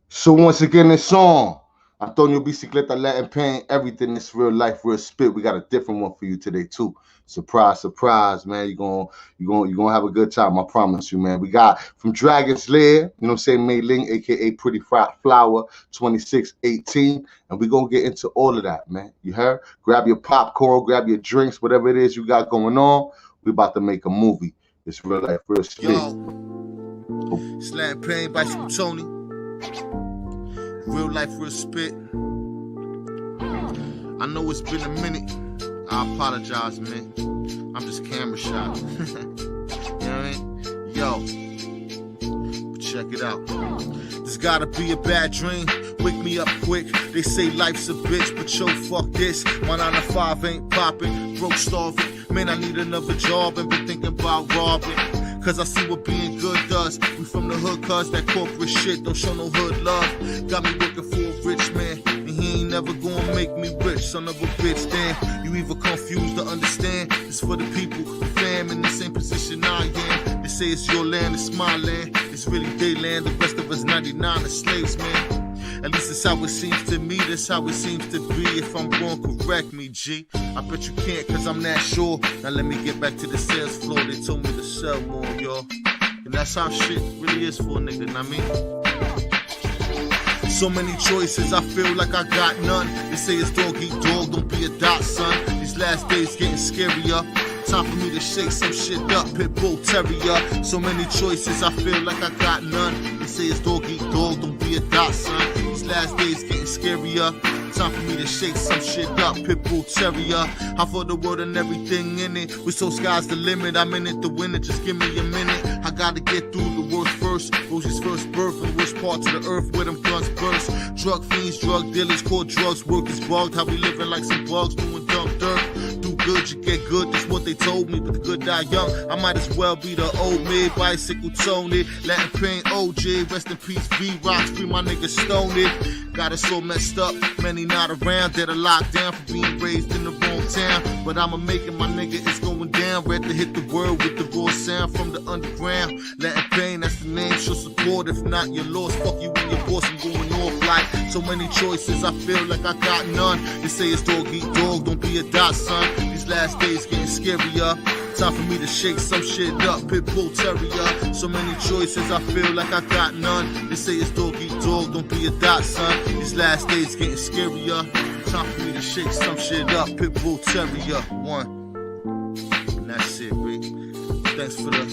So once again, this song, Antonio Bicicleta, Latin Pain, everything. This real life, real spit. We got a different one for you today too. Surprise, surprise, man. You're gonna have a good time. I promise you, man. We got from Dragon's Lair, you know what I'm saying, Mai Ling, aka Pretty Flower, 2618. And we're gonna get into all of that, man. You heard? Grab your popcorn, grab your drinks, whatever it is you got going on. We about to make a movie. It's real life, real spit. Yo, Slam Pain, Bicycle Tony. Real life, real spit. I know it's been a minute. I apologize, man. I'm just camera shy. You know what I mean? Yo, but check it out. This gotta be a bad dream. Wake me up quick. They say life's a bitch, but yo, fuck this. My 9 to 5 ain't popping. Broke, starving. Man, I need another job and been thinking about robbing. Cause I see what being good does. We from the hood, cause that corporate shit don't show no hood love. Got me working for a rich man, and he ain't never gonna make me rich, son of a bitch. Damn, you either confused or understand. It's for the people, the fam, in the same position I am. They say it's your land, it's my land. It's really their land, the rest of us 99 are slaves, man. At least it's how it seems to me, that's how it seems to be. If I'm wrong, correct me, G. I bet you can't, cause I'm not sure. Now let me get back to the sales floor. They told me to sell more, y'all. And that's how shit really is for a nigga, know what I mean? So many choices, I feel like I got none. They say it's dog eat dog, don't be a dot, son. These last days getting scarier. Time for me to shake some shit up, Pitbull Terrier. So many choices, I feel like I got none. They say it's dog eat dog, don't be a dot, son. These last days getting scarier. Time for me to shake some shit up, Pitbull Terrier. I for the world and everything in it. We so sky's the limit, I'm in it to win it, just give me a minute. I gotta get through the worst first. Rosie's first birth and worst parts of the earth where them guns burst. Drug fiends, drug dealers, core drugs, work is bugged. How we living like some bugs, doing dumb dirt. Do good, you get good, that's what they told me. But the good die young, I might as well be the old maid. Bicycle Tony, Latin Pain OJ, rest in peace V-Rocks, free my nigga Stoney. Got us so messed up, many not around, that are locked down for being raised in the wrong town. But I'ma make it, my nigga, it's going down. Ready to hit the world with the raw sound from the underground. Latin Pain, that's the name, show support. If not, you're lost, fuck you and your boss, I'm going off like so many choices, I feel like I got none. They say it's dog eat dog, don't be a dot, son. These last days getting scarier. Time for me to shake some shit up, Pitbull Terrier. So many choices, I feel like I got none. They say it's dog eat dog, don't be a dot, son. These last days getting scarier. Time for me to shake some shit up, Pitbull Terrier. One. And that's it, B. Thanks for the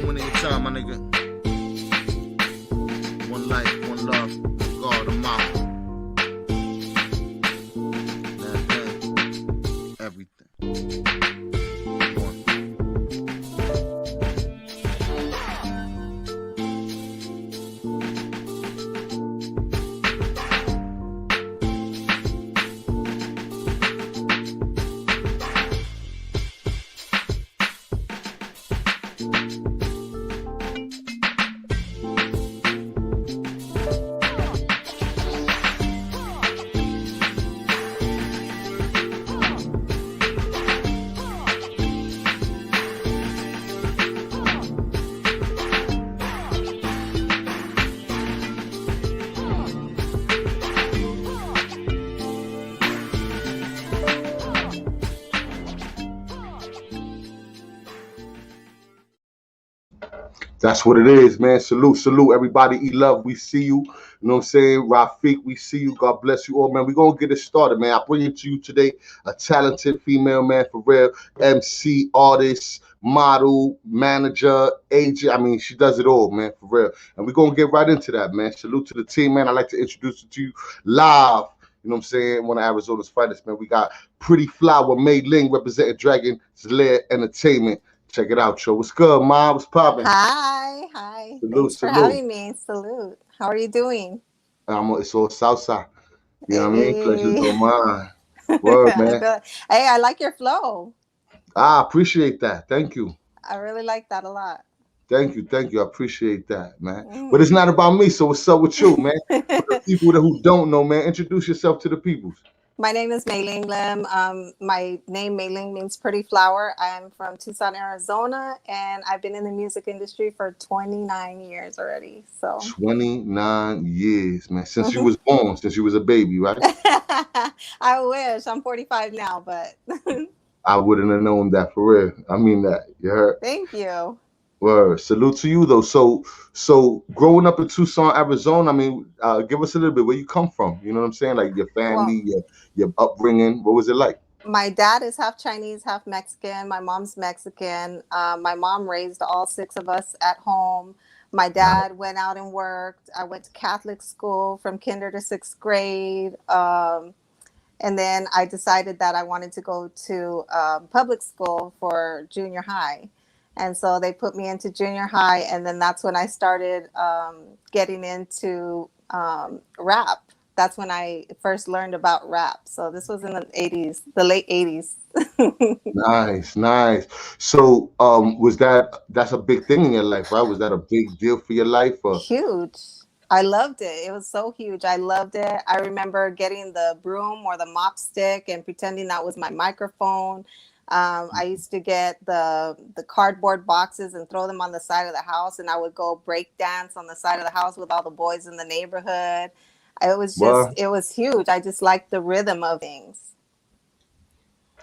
moment in your time, my nigga. One life, one love. God, I'm out. Everything. That's what it is, man. Salute, salute, everybody. Eat love, we see you. You know what I'm saying? Rafiq, we see you. God bless you all, man. We're going to get it started, man. I bring it to you today, a talented female, man, for real. MC, artist, model, manager, agent. I mean, she does it all, man, for real. And we're going to get right into that, man. Salute to the team, man. I'd like to introduce it to you live. You know what I'm saying? One of Arizona's finest, man. We got Pretty Flower, Mai Ling, representing Dragon's Lair Entertainment. Check it out, yo. What's good, Mom? What's poppin'? Hi. Salute, Thanks for salute. having me. Salute. How are you doing? It's all Southside. You know what I mean? Pleasure's all mine. Word, man. Hey, I like your flow. I appreciate that. Thank you. I really like that a lot. Thank you. Thank you. I appreciate that, man. But it's not about me, so what's up with you, man? For the people who don't know, man, introduce yourself to the people. My name is Mai Ling Lim. My name Mai Ling means pretty flower. I'm from Tucson, Arizona, and I've been in the music industry for 29 years already. So 29 years, man. Since you was born, since you was a baby, right? I wish. I'm 45 now, but I wouldn't have known that for real. I mean that. You heard? thank you. Word. Salute to you though. So growing up in Tucson, Arizona, I mean, give us a little bit where you come from. You know what I'm saying? Like your Well, family, your upbringing. What was it like? my dad is half Chinese, half Mexican. My mom's Mexican. My mom raised all six of us at home. My Nice. dad went out and worked. I went to Catholic school from kinder to sixth grade. And then I decided that I wanted to go to public school for junior high. And so they put me into junior high. And then that's when I started getting into rap. That's when I first learned about rap. So this was in the 80s, the late 80s. Nice, nice. So, that's a big thing in your life, right? Was that a big deal for your life? Or Huge. I loved it. It was so huge. I loved it. I remember getting the broom or the mop stick and pretending that was my microphone. I used to get the cardboard boxes and throw them on the side of the house, and I would go break dance on the side of the house with all the boys in the neighborhood. what? It was huge. I just liked the rhythm of things.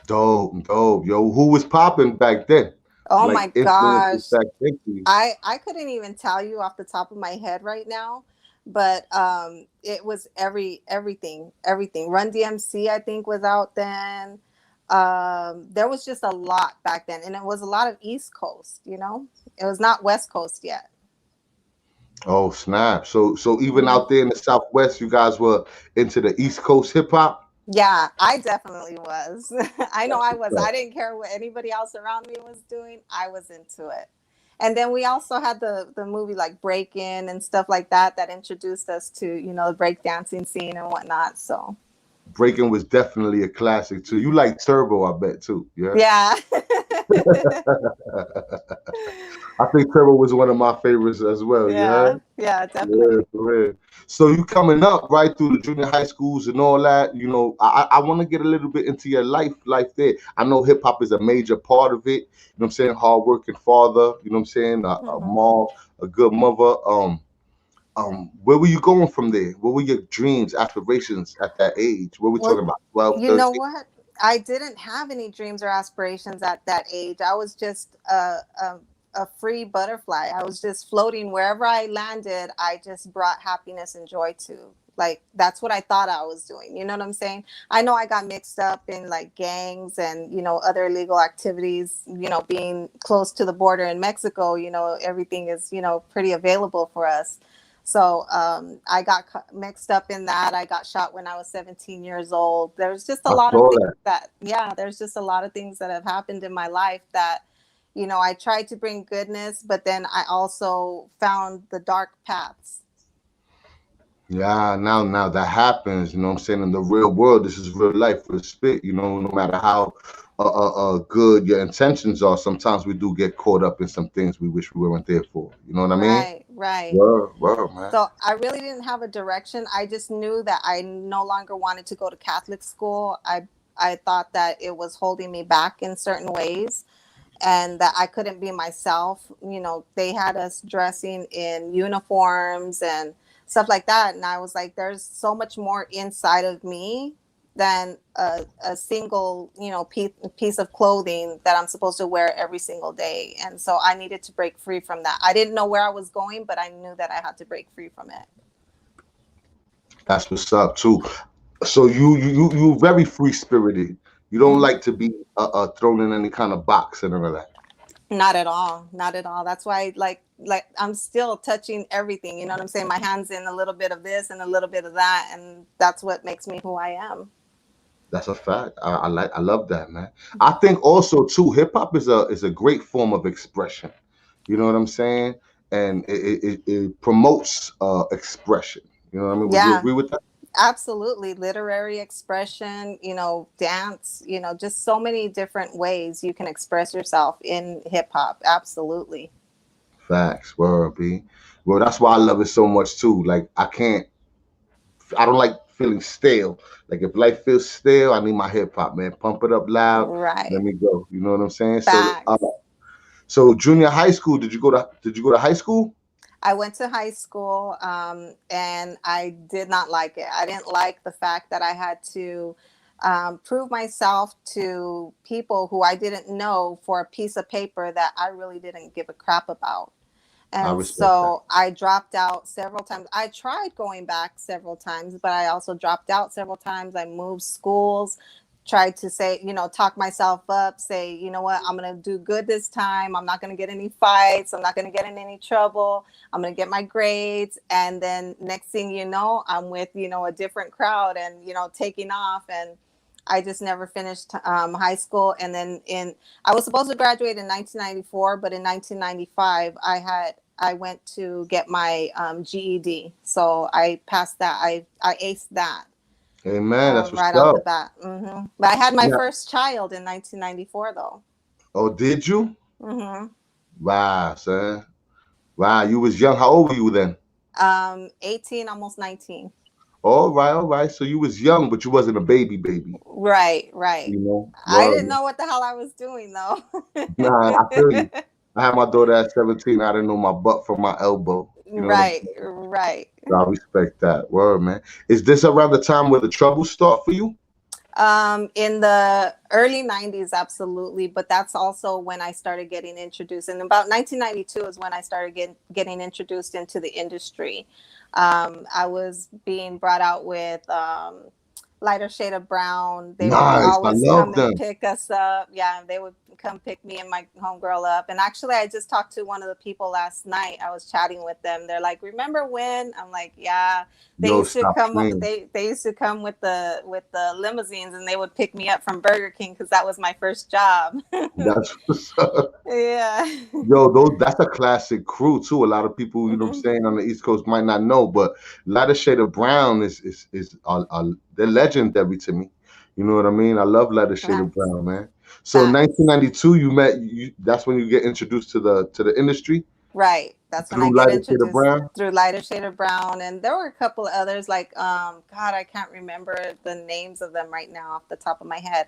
Dope, dope. Yo, who was popping back then? Oh Like my influences gosh. back then for you? I couldn't even tell you off the top of my head right now, but it was everything. Run DMC I think was out then. There was just a lot back then, and it was a lot of East Coast. It was not West Coast yet. Oh, snap. So even Hmm. out there in the Southwest, you guys were into the East Coast hip hop? Yeah, I definitely was. I know That's I was. what's up. I didn't care what anybody else around me was doing. I was into it. And then we also had the movie like Break In and stuff like that that introduced us to, the breakdancing scene and whatnot. So, Breaking was definitely a classic too. You like Turbo, I bet too. Yeah. yeah. I think Turbo was one of my favorites as well. You Yeah. heard? Yeah, Yeah, definitely. for real. So you coming up right through the junior high schools and all that. I want to get a little bit into your life there. I know hip hop is a major part of it. You know what I'm saying? Hardworking father. You know what I'm saying? A Hmm. mom, a good mother. Where were you going from there? What were your dreams, aspirations at that age? What were we talking Well, about? 12, you know 13? what? I didn't have any dreams or aspirations at that age. I was just a free butterfly. I was just floating wherever I landed. I just brought happiness and joy to. Like, that's what I thought I was doing. You know what I'm saying? I know I got mixed up in like gangs and, other illegal activities, being close to the border in Mexico, everything is, pretty available for us. So I got mixed up in that. I got shot when I was 17 years old. There's just a I lot of saw things that. yeah, there's just a lot of things that have happened in my life that, I tried to bring goodness, but then I also found the dark paths. Yeah, now that happens, you know what I'm saying? In the real world, this is real life, real spit, no matter how good your intentions are, sometimes we do get caught up in some things we wish we weren't there for. You know what I mean? Right, right. Word, man. So I really didn't have a direction. I just knew that I no longer wanted to go to Catholic school. I thought that it was holding me back in certain ways and that I couldn't be myself. They had us dressing in uniforms and stuff like that. And I was like, there's so much more inside of me than a single, piece of clothing that I'm supposed to wear every single day. And so I needed to break free from that. I didn't know where I was going, but I knew that I had to break free from it. That's what's up too. So you very free spirited. You don't Hmm. like to be thrown in any kind of box and all of that. Not at all. Not at all. That's why, like I'm still touching everything. You know what I'm saying? My hands in a little bit of this and a little bit of that, and that's what makes me who I am. That's a fact. I love that, man. I think also too, hip hop is a great form of expression. You know what I'm saying? And it promotes expression. You know what I mean? Would you Yeah, agree with that? absolutely. Literary expression, dance, just so many different ways you can express yourself in hip hop. Absolutely. Facts, word, B. Well, that's why I love it so much too. Like I don't like feeling stale. Like if life feels stale, I need my hip hop, man. Pump it up loud. Let Right. me go. You know what I'm saying? Facts. So junior high school, did you go to high school? I went to high school, and I did not like it. I didn't like the fact that I had to prove myself to people who I didn't know for a piece of paper that I really didn't give a crap about. I And respect that. so I dropped out several times. I tried going back several times, but I also dropped out several times. I moved schools, tried to say, talk myself up, say, you know what, I'm going to do good this time. I'm not going to get any fights. I'm not going to get in any trouble. I'm going to get my grades. And then next thing you know, I'm with, a different crowd and, taking off. And I just never finished high school. And then I was supposed to graduate in 1994, but in 1995, I went to get my GED. So I passed that. I aced that Hey man, that's what's right off the up. bat. But I had my Yeah. first child in 1994, though. Oh, did you? hmm Wow, son. Wow, you was young. How old were you then? 18, almost 19. All right, all right. So you was young, but you wasn't a baby, baby. Right, right. You know, I well, didn't know what the hell I was doing, though. nah, I feel you. I had my daughter at 17. I didn't know my butt from my elbow. You know what I'm Right, saying? right. So I respect that. Word, man. Is this around the time where the troubles start for you? In the early 90s, absolutely. But that's also when I started getting introduced. And about 1992 is when I started getting introduced into the industry. I was being brought out with lighter shade of brown. They would Nice. I always love come and them. pick us up. Yeah, they would come pick me and my homegirl up. And actually, I just talked to one of the people last night. I was chatting with them. They're like, "Remember when?" I'm like, "Yeah." They Yo, used to stop come. playing. They used to come with the limousines, and they would pick me up from Burger King because that was my first job. That's what's up. Yeah. Yo, that's a classic crew too. A lot of people, you know what I'm hmm saying, on the East Coast might not know, but Lighter Shade of Brown is they're legendary to me. You know what I mean? I love Lighter Shade of Facts. Brown, man. So in Facts. 1992, that's when you get introduced to the industry Right. That's when I through get Lighter Shade of introduced Brown. through Lighter Shade of Brown. And there were a couple of others like God, I can't remember the names of them right now off the top of my head.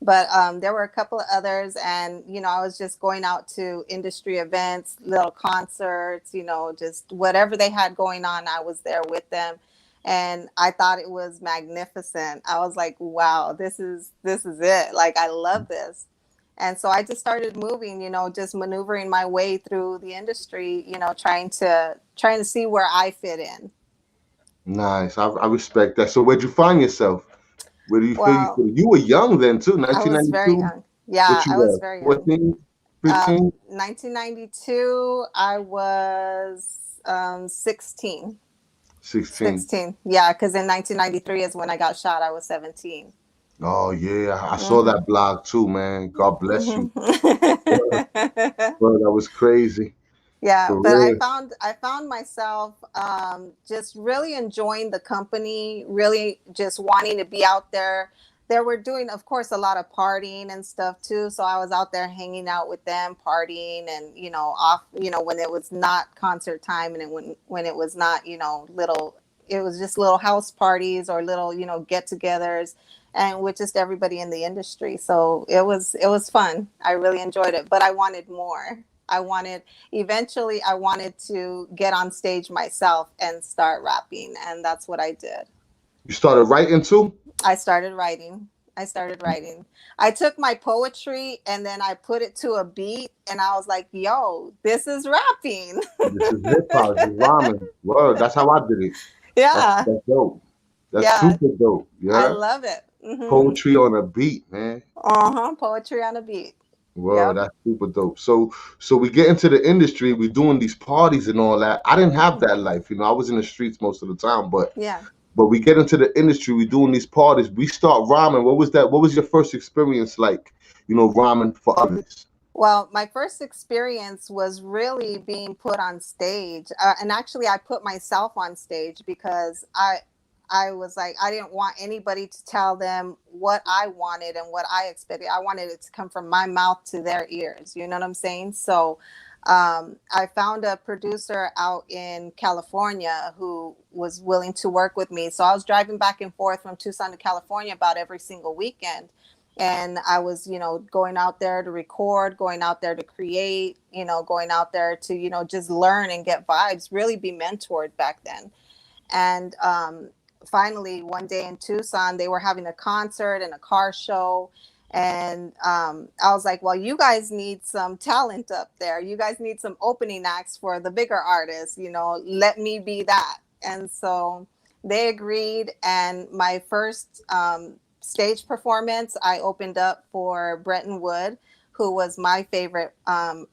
But there were a couple of others, and I was just going out to industry events, little concerts, just whatever they had going on, I was there with them. And I thought it was magnificent. I was like, wow, this is it. Like, I love this. And so I just started moving, just maneuvering my way through the industry, trying to see where I fit in. Nice. I respect that. So where'd you find yourself? Where do you feel you Well, fit? You were young then too, I was very 1992. young. Yeah, What you I was were? very young. 14, 15, 1992, I was 16. 16. 16. Yeah, because in 1993 is when I got shot. I was 17. Oh yeah, I saw hmm that blog too, man. God bless hmm you. Word, word, that was crazy. Yeah, For but I real. found I found myself just really enjoying the company, really just wanting to be out there. They were doing, of course, a lot of partying and stuff too. So I was out there hanging out with them, partying, and off, when it was not concert time, and when it was not, it was just little house parties or little, get-togethers, and with just everybody in the industry. So it was fun. I really enjoyed it, but I wanted more. I wanted Eventually I wanted to get on stage myself and start rapping, and that's what I did. You started writing too? I started writing. I took my poetry and then I put it to a beat, and I was like, yo, this is rapping. This is hip hop, this is rhyming. Word, that's how I did it. That's Yeah, that's dope. That's yeah, super dope. I Yeah. love it. Poetry on a beat, man. Poetry on a beat. Word, Yep. that's super dope. So we get into the industry, we doing these parties and all that. I didn't have that life, I was in the streets most of the time, Yeah. but we get into the industry, we doing these parties, we start rhyming. What was that? What was your first experience like, rhyming for others? Well, my first experience was really being put on stage, and actually, I put myself on stage because I was like, I didn't want anybody to tell them what I wanted and what I expected. I wanted it to come from my mouth to their ears. You know what I'm saying? So, I found a producer out in California who was willing to work with me. So I was driving back and forth from Tucson to California about every single weekend. And I was, going out there to record, going out there to create, going out there to, just learn and get vibes, really be mentored back then. And finally, one day in Tucson, they were having a concert and a car show. And I was like, well, you guys need some talent up there. You guys need some opening acts for the bigger artists. Let me be that. And so they agreed. And my first stage performance, I opened up for Bretton Wood, who was my favorite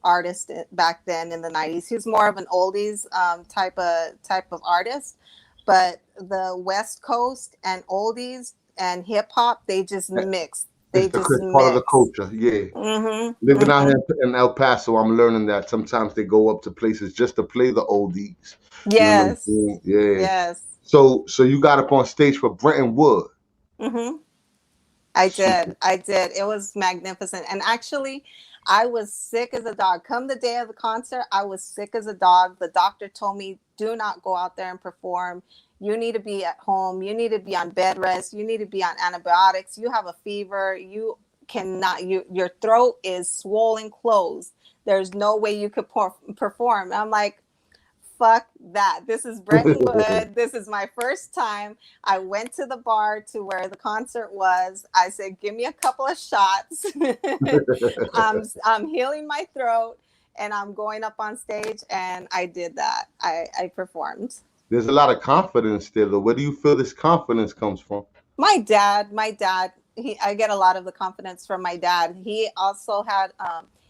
artist back then in the 90s. He was more of an oldies type of artist, but the West Coast and oldies and hip hop, they just mix. It's They the just part of the mix. culture. Yeah. Mm-hmm. Living out Mm-hmm. here in El Paso, I'm learning that sometimes they go up to places just to play the oldies. You know what I'm Yes. saying? Yeah. Yes. So you got up on stage for Bretton Wood. Mm-hmm. I Super did. I did. It was magnificent. And actually, I was sick as a dog. Come the day of the concert, I was sick as a dog. The doctor told me, do not go out there and perform. You need to be at home. You need to be on bed rest. You need to be on antibiotics. You have a fever. You cannot, your throat is swollen closed. There's no way you could perform. I'm like, fuck that. This is Bretton Wood. This is my first time. I went to the bar to where the concert was. I said, give me a couple of shots. I'm healing my throat and I'm going up on stage. And I did that. I performed. There's a lot of confidence there, though. Where do you feel this confidence comes from? My dad, I get a lot of the confidence from my dad. He also had,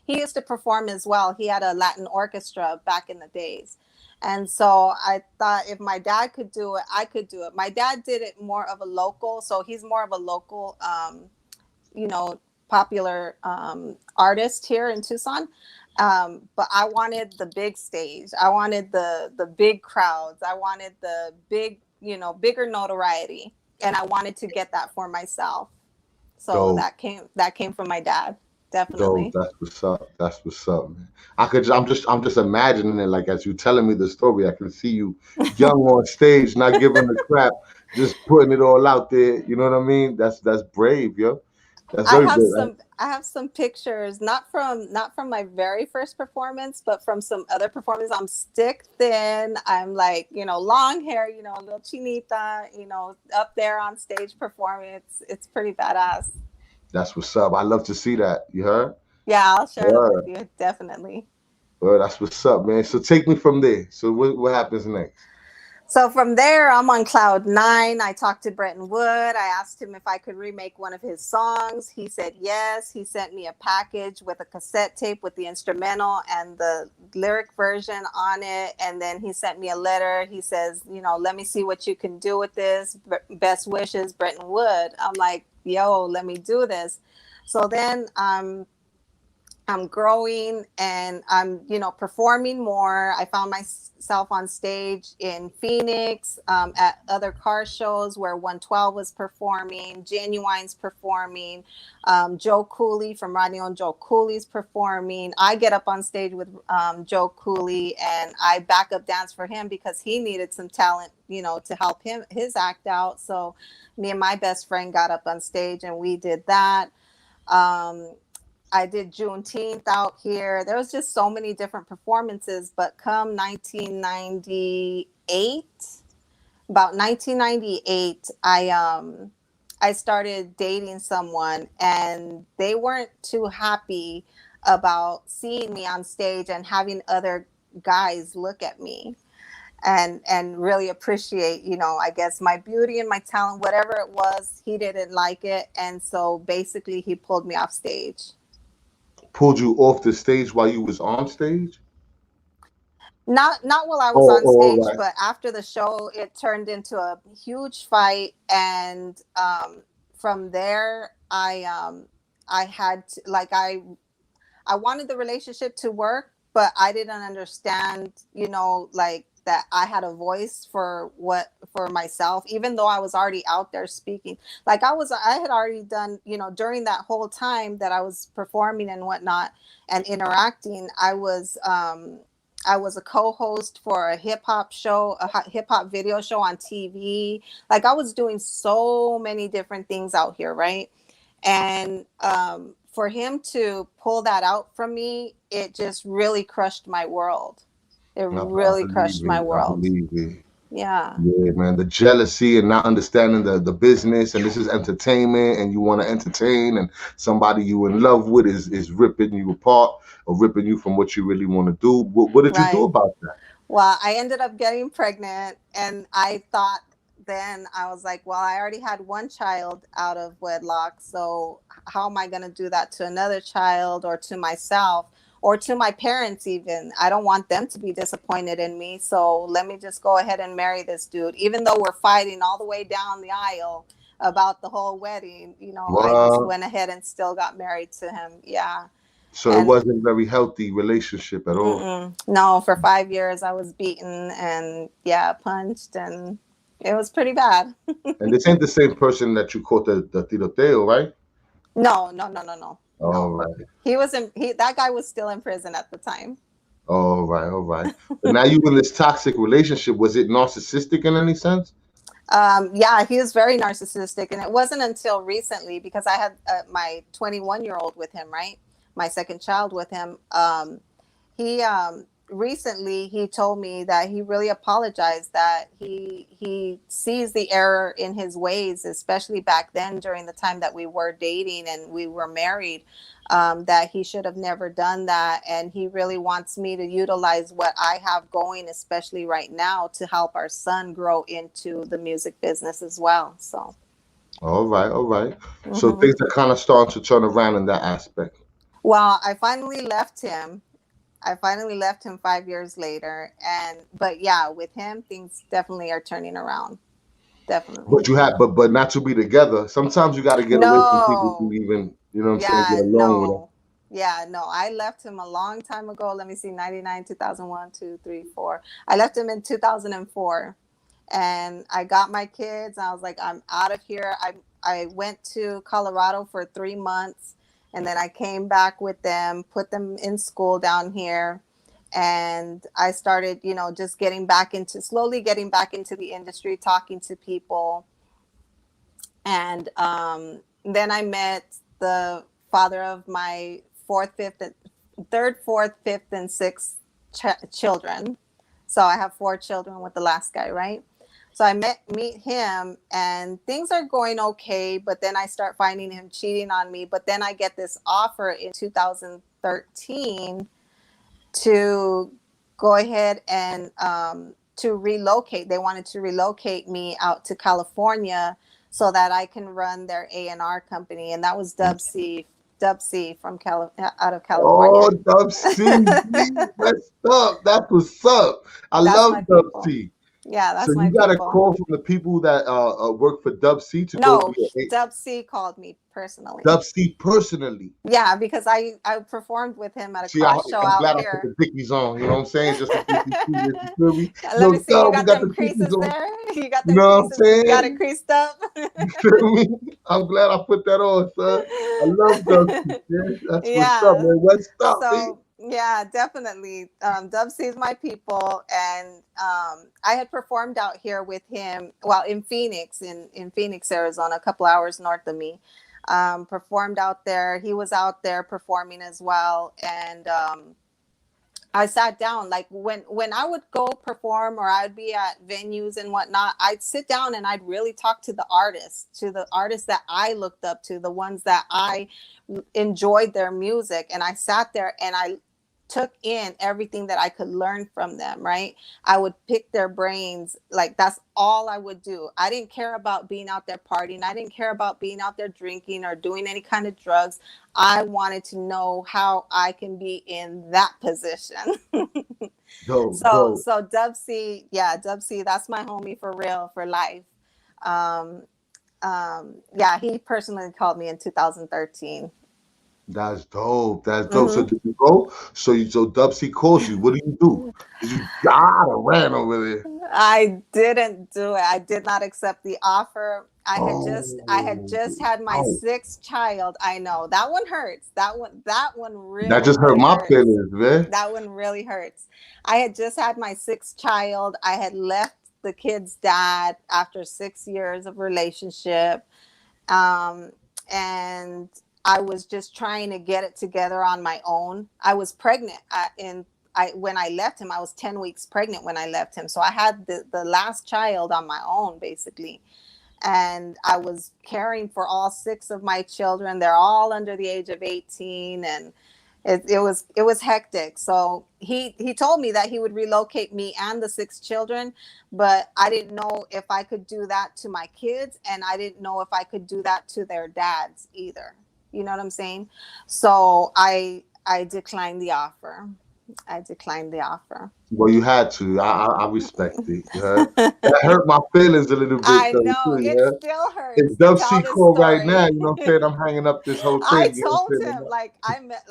he used to perform as well. He had a Latin orchestra back in the days. And so I thought if my dad could do it, I could do it. My dad did it more of a local. So he's more of a local, you know, popular artist here in Tucson. But I wanted the big stage. I wanted the big crowds. I wanted the big, bigger notoriety, and I wanted to get that for myself. So Dope. that came from my dad, Dope. definitely. That's what's up. That's what's up, man. I'm just imagining it. Like as you telling me the story, I can see you young on stage, not giving a crap, just putting it all out there. You know what I mean? That's brave, yo. That's I very have brave. some pictures, not from my very first performance, but from some other performances. I'm stick thin. I'm like, long hair, a little chinita, up there on stage performing. It's pretty badass. That's what's up. I love to see that. You heard? Yeah, I'll share them with Word. you, definitely. Word. That's what's up, man. So take me from there. So what happens next? So from there, I'm on cloud nine. I talked to Bretton Wood. I asked him if I could remake one of his songs. He said yes. He sent me a package with a cassette tape with the instrumental and the lyric version on it. And then he sent me a letter. He says, let me see what you can do with this. Best wishes, Bretton Wood. I'm like, yo, let me do this. So then I'm growing and I'm, performing more. I found myself on stage in Phoenix, at other car shows where 112 was performing, Genuine's performing, Joe Cooley from Radio and Joe Cooley's performing. I get up on stage with Joe Cooley and I back up dance for him because he needed some talent, to help him his act out. So me and my best friend got up on stage and we did that. Um, I did Juneteenth out here. There was just so many different performances. But come 1998, about 1998, I started dating someone, and they weren't too happy about seeing me on stage and having other guys look at me and really appreciate, I guess my beauty and my talent, whatever it was. He didn't like it, and so basically he pulled me off stage. Pulled you off the stage while you was on stage? Not while I was Oh, on oh, all stage, right. but after the show, it turned into a huge fight, and from there, I had to, like I wanted the relationship to work, but I didn't understand, like that I had a voice for myself, even though I was already out there speaking. Like I had already done, during that whole time that I was performing and whatnot and interacting, I was a co-host for a hip hop show, hip hop video show on TV. Like I was doing so many different things out here, right? And for him to pull that out from me, it just really crushed my world. It I really believe crushed my it. I world. believe it. Yeah. Yeah, man. The jealousy and not understanding the business, and this is entertainment, and you want to entertain, and somebody you in love with is ripping you apart or ripping you from what you really want to do. What did you do Right. about that? Well, I ended up getting pregnant, and I thought then I was like, well, I already had one child out of wedlock. So how am I going to do that to another child or to myself or to my parents even? I don't want them to be disappointed in me. So let me just go ahead and marry this dude, even though we're fighting all the way down the aisle about the whole wedding. I just Well, went ahead and still got married to him. Yeah. so it And wasn't a very healthy relationship at all. no, for 5 years I was beaten and punched, and it was pretty bad. And this ain't the same person that you caught the tiroteo, right? No, no, no, no, no, All no. right. That guy was still in prison at the time. All right, all right. But now you in this toxic relationship. Was it narcissistic in any sense? Yeah, he was very narcissistic, and it wasn't until recently, because I had my 21-year-old with him, right? My second child with him. He recently he told me that he really apologized, that he sees the error in his ways, especially back then during the time that we were dating and we were married. That he should have never done that, and he really wants me to utilize what I have going, especially right now, to help our son grow into the music business as well. So All right, all right. So mhm. things are kind of starting to turn around in that aspect. Well, I finally left him 5 years later, and but yeah, with him things definitely are turning around. Definitely. But you have, but not to be together. Sometimes you got to get away from people to No. even, you know what I'm saying, get Yeah, along with them. no. Yeah, no. I left him a long time ago. Let me see, 99, 2001, 2, 3, 4. I left him in 2004. And I got my kids. I was like, I'm out of here. I went to Colorado for 3 months, and then I came back with them, put them in school down here. And I started, just slowly getting back into the industry, talking to people. And then I met the father of my third, fourth, fifth, and sixth children. So I have 4 children with the last guy, right? So meet him, and things are going okay, but then I start finding him cheating on me. But then I get this offer in 2013 to go ahead and to relocate. They wanted to relocate me out to California so that I can run their A&R company, and that was Dub C from out of Oh, California. Dub C, that's up. That's what's up. I That's love my Dub people. C. Yeah, So that's my you got a people. call from the people that work for Dub C to go be No, a Dub C called me personally. Dub C personally. Yeah, because I performed with him at a See, car show I'm out glad I put here. the Dickies on. You know what I'm saying? Just to keep you serious. You feel me? Let me Yo, see. You Dub, we got got them the Dickies creases on. there. You got You them know what I'm creases. You got it saying? creased up. You feel me? I'm glad I put that on, son. I love Dub C. Yeah, that's what's up, Yeah. man. What's up, man? So yeah, definitely. Dub sees my people, and I had performed out here with him. Well, in Phoenix, in Phoenix, Arizona, a couple hours north of me. Performed out there. He was out there performing as well, and I sat down. Like when I would go perform or I'd be at venues and whatnot, I'd sit down and I'd really talk to the artists that I looked up to, the ones that I enjoyed their music. And I sat there and I took in everything that I could learn from them, right? I would pick their brains. Like that's all I would do. I didn't care about being out there partying. I didn't care about being out there drinking or doing any kind of drugs. I wanted to know how I can be in that position. Dope, So Dub C, yeah, Dub C, that's my homie for real, for life. Um, yeah, he personally called me in 2013. That's dope. That's dope. So Hmm. did you go? So Dubsy calls you. What do you do? Did you ran over there? I didn't do it. I did not accept the offer. I had Oh, just had my oh. sixth child. I know that one hurts. That one That really, just hurt really my hurts. feelings, man. That one really hurts. I had just had my sixth child. I had left the kid's dad after 6 years of relationship. Um, and I was just trying to get it together on my own. I was pregnant when I left him. I was 10 weeks pregnant when I left him. So I had the last child on my own, basically. And I was caring for all six of my children. They're all under the age of 18, and it was hectic. So he told me that he would relocate me and the six children, but I didn't know if I could do that to my kids, and I didn't know if I could do that to their dads either. You know what I'm saying? So I declined the offer. I declined the offer. Well, you had to. I respect it. You heard? That hurt my feelings a little bit I though, know too. it Yeah. still If hurts to Dub tell C this call right now, story. you know what I'm saying? I'm hanging up this whole I thing. You know told what I'm him, saying?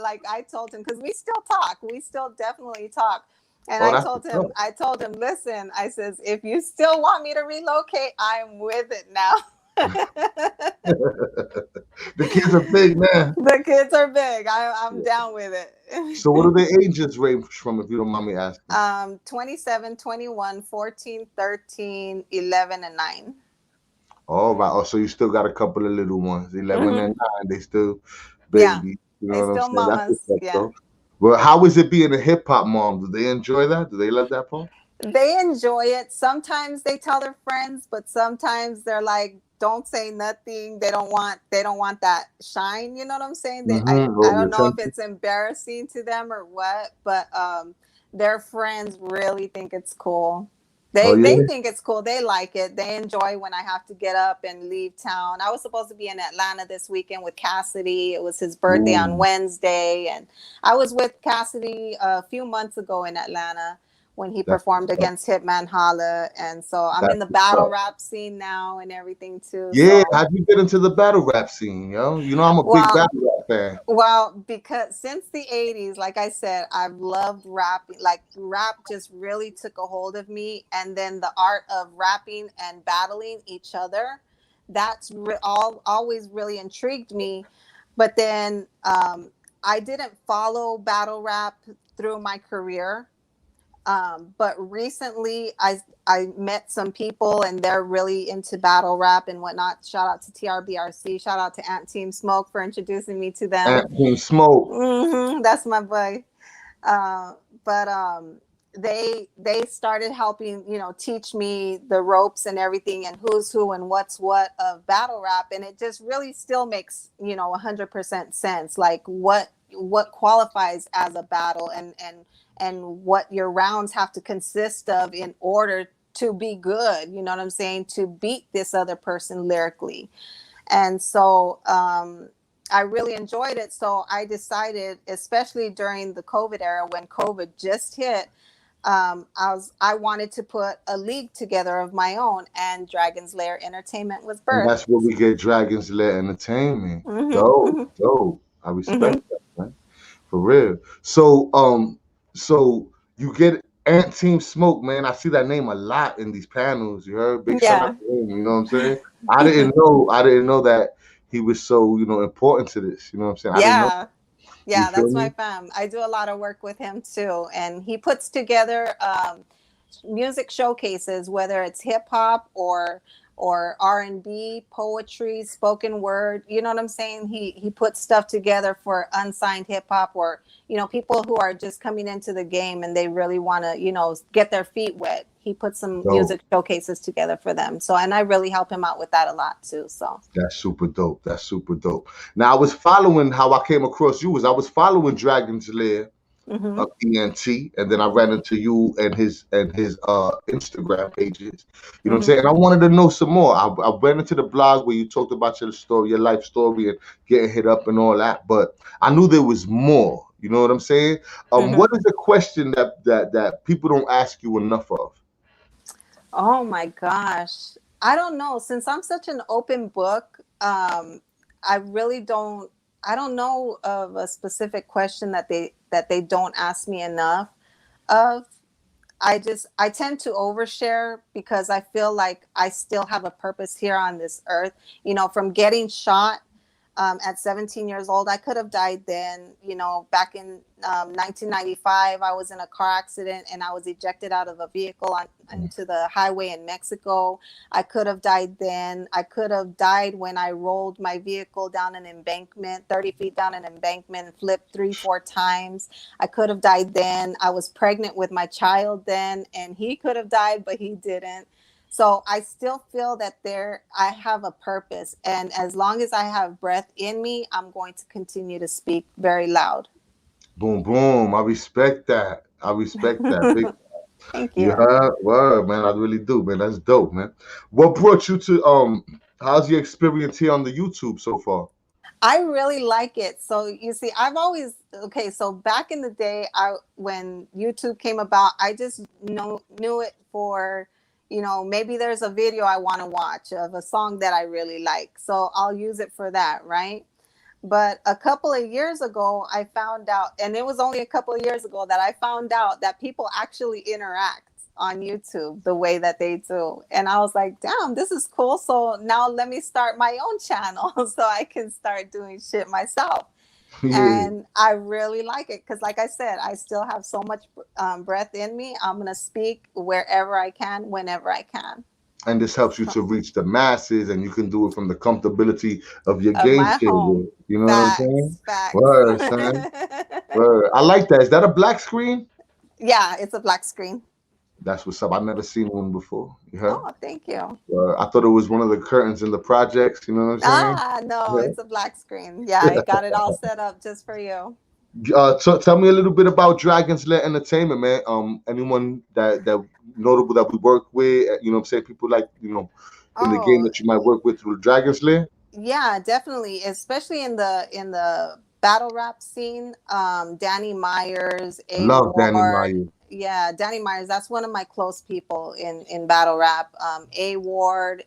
like I told him, because we still talk. We still definitely talk. And Oh, that's what's up. I told him, listen, I says, if you still want me to relocate, I'm with it now. The kids are big, man. The kids are big. I'm down with So what it. are the ages range from, if you don't mind me asking? 27, 21, 14, 13, 11, and 9. All right. Oh, so you still got a couple of little ones, 11 Hmm. and 9. They still Yeah. babies. You know They what I'm still saying? That's what's mamas. up, Yeah. though. Well, how is it being a hip hop mom? Do they enjoy that? Do they love that part? They enjoy it. Sometimes they tell their friends, but sometimes they're like, don't say nothing. They don't want that shine. You know what I'm saying? I Or the don't know if attention? it's embarrassing to them or what, but their friends really think it's cool. Oh They yeah. think it's cool. They like it. They enjoy when I have to get up and leave town. I was supposed to be in Atlanta this weekend with Cassidy. It was his birthday on Ooh, Wednesday, and I was with Cassidy a few months ago in Atlanta when he that's performed what's up. against Hitman Holla. And so I'm in That's the what's battle up. rap scene now and everything too. Yeah, So, how'd you get into the battle rap scene, yo? You know I'm a big well, battle rap fan. because since the 80s, like I said, I've loved rapping. Like rap just really took a hold of me. And then the art of rapping and battling each other, always really intrigued me. But then I didn't follow battle rap through my career. But recently, I met some people and they're really into battle rap and whatnot. Shout out to TRBRC. Shout out to Ant Team Smoke for introducing me to them. And King Smoke. That's my boy. Uh, but they started helping, teach me the ropes and everything and who's who and what's what of battle rap, and it just really still makes 100% sense. Like what qualifies as a battle, and what your rounds have to consist of in order to be good. You know what I'm saying? To beat this other person lyrically. And so I really enjoyed it. So I decided, especially during the COVID era when COVID just hit, I wanted to put a league together of my own, and Dragon's Lair Entertainment was And birthed. that's where we get Dragons Lit Entertainment. Hmm. Dope, Hmm. dope. I Hmm. respect that, man. For real. So you get Ant Team Smoke, man. I see that name a lot in these panels. You heard? Big shout out Yeah. to him. You know what I'm saying? I didn't know that he was so, important to this. You know what I'm saying? I didn't know. Yeah. You Yeah, feel that's my me? fam. I do a lot of work with him too, and he puts together music showcases, whether it's hip hop or R&B, poetry, spoken word. You know what I'm saying? He puts stuff together for unsigned hip hop, or people who are just coming into the game and they really want to get their feet wet. He puts some Dope. music showcases together for them. So, and I really help him out with that a lot too. So. That's super dope. That's super dope. Now I was following how I came across you was I was following Dragon's Lair Hmm. of ENT, and then I ran into you and his Instagram pages. You know what I'm Hmm. saying? And I wanted to know some more. I went into the blog where you talked about your story, your life story, and getting hit up and all that. But I knew there was more. You know what I'm saying? What Hmm. is a question that people don't ask you enough of? Oh my gosh. I don't know. Since I'm such an open book, I really don't I don't know of a specific question that they don't ask me enough of. I tend to overshare because I feel like I still have a purpose here on this earth. From getting shot at 17 years old. I could have died then. Back in 1995, I was in a car accident and I was ejected out of a vehicle into the highway in Mexico. I could have died then. I could have died when I rolled my vehicle down an embankment, 30 feet down an embankment, and flipped 3, 4 times. I could have died then. I was pregnant with my child then, and he could have died, but he didn't. So I still feel that I have a purpose. And as long as I have breath in me, I'm going to continue to speak very loud. Boom, boom. I respect that. I respect that. Big. Thank You you. heard? Word, man. I really do, man. That's dope, man. What brought you to how's your experience here on the YouTube so far? I really like it. So you see, okay, so back in the day, when YouTube came about, I just knew it for, maybe there's a video I want to watch of a song that I really like. So I'll use it for that, right? But a couple of years ago, I found out, and it was only a couple of years ago that I found out that people actually interact on YouTube the way that they do. And I was like, damn, this is cool. So now let me start my own channel so I can start doing shit myself. Yeah. And I really like it because, like I said, I still have so much breath in me. I'm going to speak wherever I can, whenever I can. And this helps you to reach the masses, and you can do it from the comfortability of your Of game my changer. home. You know what I'm saying? Facts, facts. Word, son. Word. I like that. Is that a black screen? Yeah, it's a black screen. That's what's up. I've never seen one before. You heard? Oh, thank you. I thought it was one of the curtains in the projects. You know what I'm saying? Ah, no, Yeah. it's a black screen. Yeah, I got it all set up just for you. Tell me a little bit about Dragons Lair Entertainment, man. Anyone that notable that we work with, you know what I'm saying? People like, in the game Oh, that you might work with through Dragons Lair. yeah, definitely, especially in the battle rap scene. Danny Myers, A Love Danny Ward. Myers. Yeah, Danny Myers, that's one of my close people in battle rap. A Ward.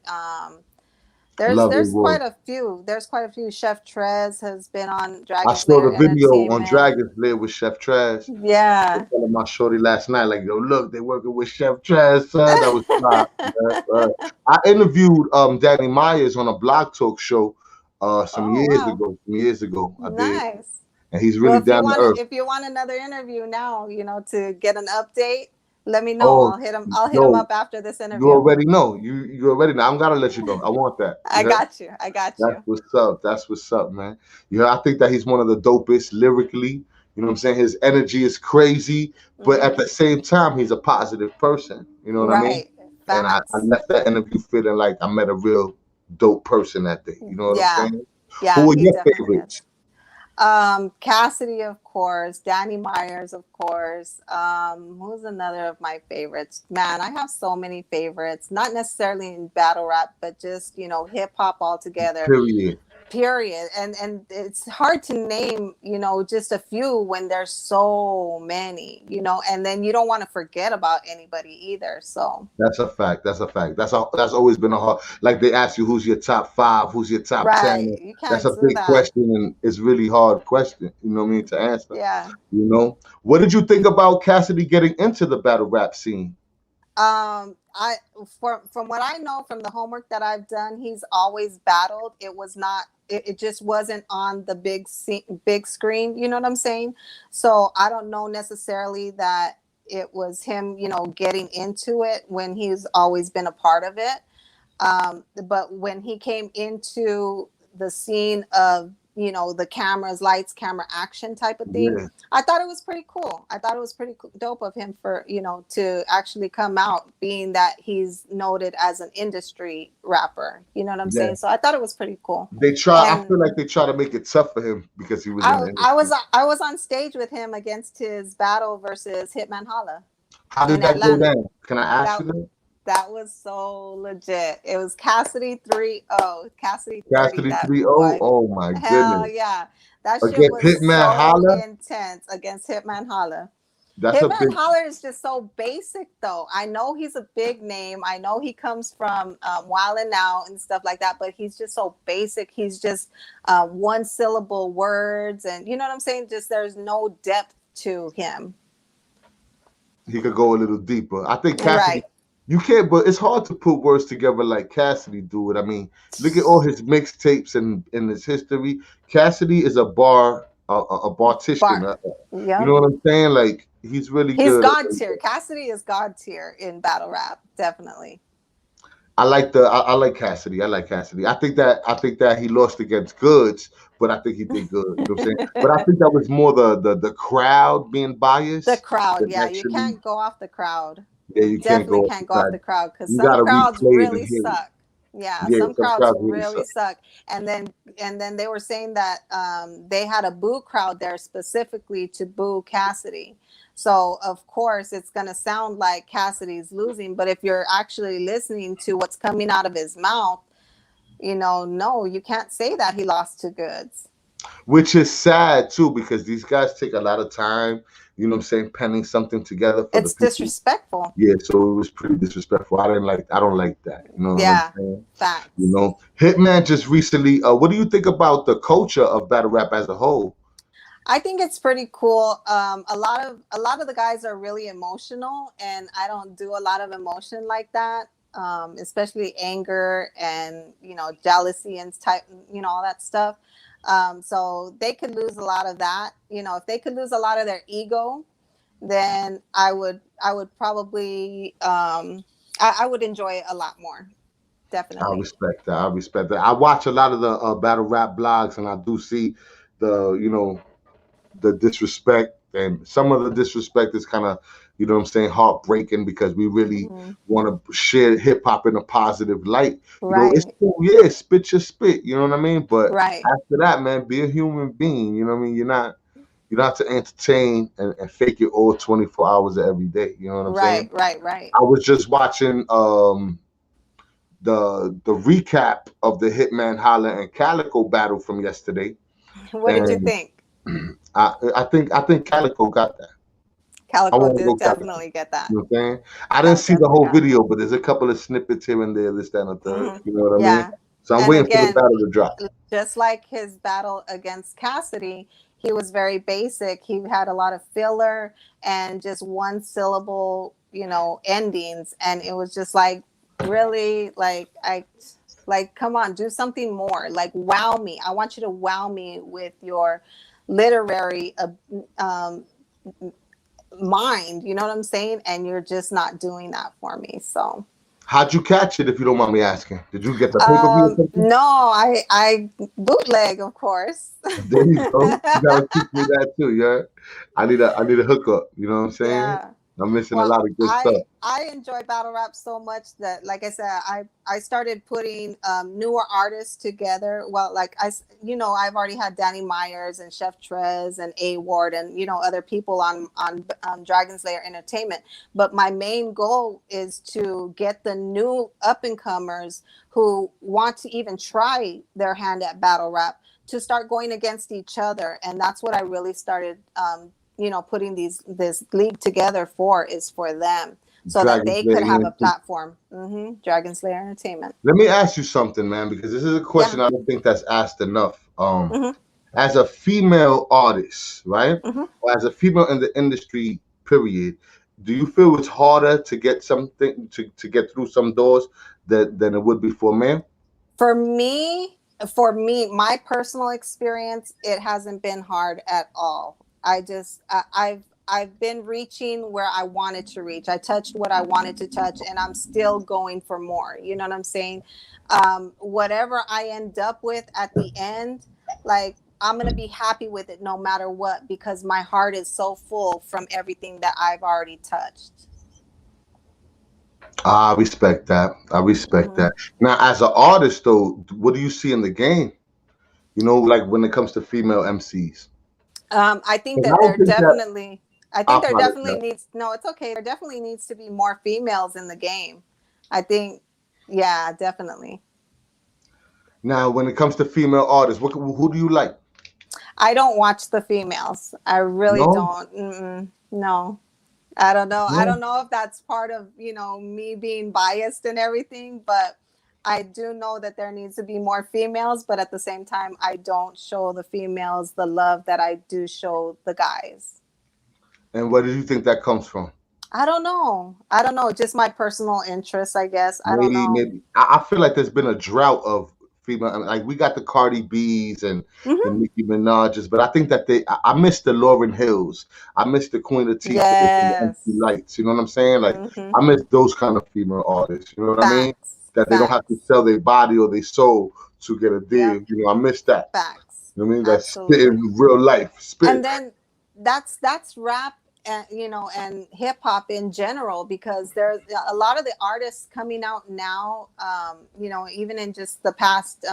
There's Love it, there's Ward. quite a few. There's quite a few. Chef Trez has been on I Dragon's saw the Lair video on Entertainment. Dragons Lair with Chef Trash. I was Yeah. telling my shorty last night, like, yo, look, they working with Chef Trash, son. That was fly. I interviewed Danny Myers on a blog talk show Oh, wow. Some years ago. I did. Nice. And he's Well, really down to earth. if you want another interview now, to get an update, let me know. Oh, I'll hit him yo, up after this you interview. already know. You already know. I'm gonna let you know. I want that. I got you. I got That's you. what's up. That's what's up, man. I think that he's one of the dopest lyrically. You know what I'm saying? His energy is crazy, but at the same time, he's a positive person. You know what I mean? Right. And I Facts. left that interview feeling like I met a real dope person that day. You know what I'm Yeah. saying? Yeah, Who are he your definitely favorites? is. Cassidy, of course. Danny Myers, of course. Who's another of my favorites? Man, I have so many favorites. Not necessarily in battle rap, but just hip hop altogether. Period. Period. And it's hard to name just a few when there's so many. And then you don't want to forget about anybody either. So That's a fact. That's a fact. That's always been a hard. Like they ask you, who's your top five? Who's your top right, 10? you That's can't a do big that. question, and it's really hard question. You know what I mean to answer. Yeah. What did you think about Cassidy getting into the battle rap scene? I from what I know from the homework that I've done, he's always battled. It just wasn't on the big screen. You know what I'm saying? So I don't know necessarily that it was him, getting into it when he's always been a part of it. But when he came into the scene of the cameras, lights, camera, action type of thing, Yeah, I thought it was pretty cool. I thought it was pretty dope of him for to actually come out, being that he's noted as an industry rapper. You know what I'm yeah. saying? So I thought it was pretty cool. I And feel like they try to make it tough for him because he was in the industry. I was on stage with him against his battle versus Hitman Holla How did in that go Atlanta. down? Can I ask That you that? That was so legit. It was Cassidy 3-0, Cassidy 30. Cassidy That 3-0? boy, Oh my hell goodness. yeah, that shit Against was Hitman so Holla? intense against Hitman Holla. That's a Hitman big. Holler is just so basic, though. I know he's a big name. I know he comes from Wild and Out and stuff like that, but he's just so basic. He's just one syllable words, and you know what I'm saying? Just there's no depth to him. He could go a little deeper. I think Cassidy. Right. You can't, but it's hard to put words together like Cassidy do it. I mean, look at all his mixtapes and in his history. Cassidy is a bartician. Bar. You know Yep. what I'm saying? Like he's really He's good. God tier. Cassidy is God tier in battle rap, definitely. I like Cassidy. I like Cassidy. I think that he lost against Goods, but I think he did good. You know what I'm saying? But I think that was more the crowd being The biased crowd, than yeah, you actually. can't go off the crowd. Yeah, You you can't definitely go off the can't go off crowd. the crowd because You some gotta crowds replay it and really hear it. suck. Yeah, Yeah, some some crowds crowds really really suck. suck. And then they were saying that they had a boo crowd there specifically to boo Cassidy. So of course it's gonna sound like Cassidy's losing, but if you're actually listening to what's coming out of his mouth, no, you can't say that he lost to Goods. Which is sad too, because these guys take a lot of time, you know what I'm saying, penning something together for the It's people. disrespectful. Yeah, so it was pretty disrespectful. I don't like that. You know what I'm Yeah, saying? You facts. know, Hitman just recently. What do you think about the culture of battle rap as a whole? I think it's pretty cool. A lot of the guys are really emotional, and I don't do a lot of emotion like that. Especially anger and jealousy and type, all that stuff. So they could lose a lot of that. If they could lose a lot of their ego, then I would probably I would enjoy it a lot more. I Definitely. respect that. I respect that. I watch a lot of the battle rap blogs, and I do see the disrespect, and some of the disrespect is kind of, what I'm saying, heartbreaking, because we really Mhm. want to share hip hop in a positive light. It's Right. cool, yeah, spit your spit, you know what I mean? But Right. after that, man, be a human being, you know what I mean? You're not to entertain and fake it all 24 hours of every day, you know what I'm saying? Right. Right. Right. I was just watching the recap of the Hitman Holla and Calico battle from yesterday, What did you and think? I think Calico got that. I Calico want to did go Calico. definitely get that. You know what I'm saying? I didn't Cal see the definitely whole got it. video, but there's a couple of snippets here and there, this, that, and the third. You know what I mean? Yeah. So I'm And waiting for the again, battle to drop. just like his battle against Cassidy, he was very basic. He had a lot of filler and just one syllable, endings. And it was just like, really, come on, do something more. Like, wow me. I want you to wow me with your literary um, mind. You know what I'm saying? And you're just not doing that for me. So. How'd you catch it, if you don't mind me asking? Did you get the pay-per-view or something? No, I bootleg, of course. There you go. You gotta teach me that too, yeah. I need a hookup. You know what I'm saying? Yeah. I'm missing a Well, lot of good I stuff. I enjoy battle rap so much that, like I said, I started putting newer artists together. Well, like I've already had Danny Myers and Chef Trez and A Ward and other people on Dragon's Lair Entertainment. But my main goal is to get the new up and comers who want to even try their hand at battle rap to start going against each other, and that's what I really started putting this league together is for them, so that Dragon they Slayer could have a ENT. platform. Dragon Slayer Entertainment. Let me ask you something, man, because this is a Yeah. question I don't think that's asked enough. hmm As a female artist, right? hmm Or as a female in the industry, period, do you feel it's harder to get something to get through some doors than it would be for a man? for me my personal experience, it hasn't been hard at all. I've been reaching where I wanted to reach. I touched what I wanted to touch, and I'm still going for more. You know what I'm saying? Whatever I end up with at the end, like, I'm going to be happy with it no matter what, because my heart is so full from everything that I've already touched. I respect that. I respect hmm that. Now, as an artist, though, what do you see in the game? Like when it comes to female MCs. I think 'Cause that I don't there think that. definitely, I I think there definitely apologize. needs, no, it's okay. There definitely needs to be more females in the game. I think, yeah, definitely. Now, when it comes to female artists, who do you like? I don't watch the females. I really No, don't. No. I don't know. I no. don't know if that's part of, me being biased and everything, but I do know that there needs to be more females, but at the same time, I don't show the females the love that I do show the guys. And where do you think that comes from? I don't know. I don't know. Just my personal interest, I guess. I don't Maybe, know. maybe I feel like there's been a drought of female. I mean, like we got the Cardi B's and the Hmm. Nicki Minaj's, but I think that I miss the Lauryn Hills. I miss the Queen Latifahs and the MC Yes. Lights. You know what I'm saying? Like Hmm. I miss those kind of female artists. You know what I mean? Facts. That they don't have to Facts. sell their body or their soul to get a deal. Yep. You know, I miss that. Facts. You know what I mean? That's Absolutely. spitting real life, spitting. And then that's rap and and hip hop in general, because there's a lot of the artists coming out now, even in just the past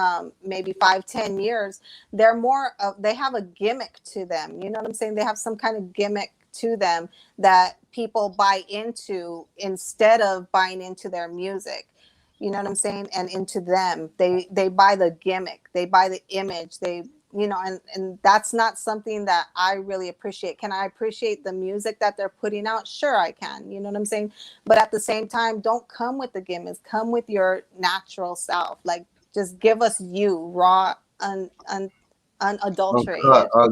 maybe 5-10 years, they're more of, they have a gimmick to them, you know what I'm saying, they have some kind of gimmick to them that people buy into instead of buying into their music, you know what I'm saying, and into them, they buy the gimmick, they buy the image, they, and that's not something that I really appreciate. Can I appreciate the music that they're putting out? Sure, I can, you know what I'm saying, but at the same time, don't come with the gimmicks, come with your natural self, like just give us you raw, Uncut. unadulterated.